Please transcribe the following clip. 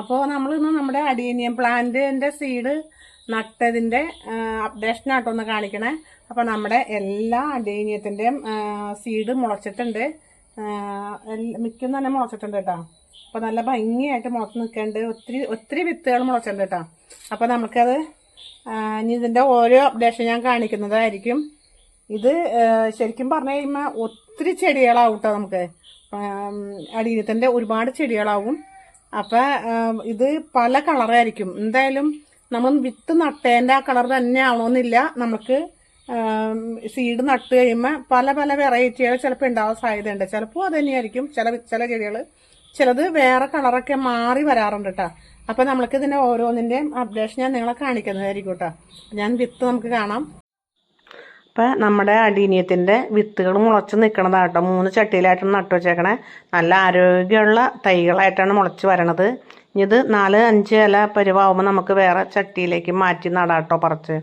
അപ്പോൾ നമ്മളിന്ന് നമ്മുടെ അഡീനിയം പ്ലാന്റിൻ്റെ സീഡ് നട്ടതിൻ്റെ അപ്ഡേഷനാട്ടോ ഒന്ന് കാണിക്കണേ. അപ്പോൾ നമ്മുടെ എല്ലാ അഡീനിയത്തിൻ്റെയും സീഡ് മുളച്ചിട്ടുണ്ട്. മിക്കും തന്നെ മുളച്ചിട്ടുണ്ട് കേട്ടോ. അപ്പോൾ നല്ല ഭംഗിയായിട്ട് മുളച്ച് നിൽക്കുന്നുണ്ട്. ഒത്തിരി വിത്തുകൾ മുളച്ചിട്ടുണ്ട് കേട്ടോ. അപ്പോൾ നമുക്കത് ഇനി ഇതിൻ്റെ ഓരോ അപ്ഡേഷൻ ഞാൻ കാണിക്കുന്നതായിരിക്കും. ഇത് ശരിക്കും പറഞ്ഞു കഴിയുമ്പോൾ ഒത്തിരി ചെടികളാവും കേട്ടോ. നമുക്ക് അഡീനിയത്തിൻ്റെ ഒരുപാട് ചെടികളാവും. അപ്പം ഇത് പല കളറായിരിക്കും. എന്തായാലും നമ്മൾ വിത്ത് നട്ടേൻ്റെ ആ കളർ തന്നെ ആവണമെന്നില്ല. നമുക്ക് സീഡ് നട്ട് കഴിയുമ്പോൾ പല പല വെറൈറ്റികൾ ചിലപ്പോൾ ഉണ്ടാവാൻ സാധ്യതയുണ്ട്. ചിലപ്പോൾ അത് തന്നെയായിരിക്കും ചില ചെടികൾ. ചിലത് വേറെ കളറൊക്കെ മാറി വരാറുണ്ട് കേട്ടോ. അപ്പം നമ്മൾക്ക് ഇതിൻ്റെ ഓരോന്നിൻ്റെയും അപ്ഡേഷൻ ഞാൻ നിങ്ങളെ കാണിക്കുന്നതായിരിക്കും കേട്ടോ. ഞാൻ വിത്ത് നമുക്ക് കാണാം. അപ്പം നമ്മുടെ അഡീനിയത്തിൻ്റെ വിത്തുകൾ മുളച്ച് നിൽക്കണതാട്ടോ. 3 ചട്ടിയിലായിട്ടാണ് നട്ടു വെച്ചേക്കണേ. നല്ല ആരോഗ്യമുള്ള തൈകളായിട്ടാണ് മുളച്ച് വരണത്. ഇത് 4-5 ഇല പരുവാകുമ്പോൾ നമുക്ക് വേറെ ചട്ടിയിലേക്ക് മാറ്റി നടാട്ടോ പറിച്ച്.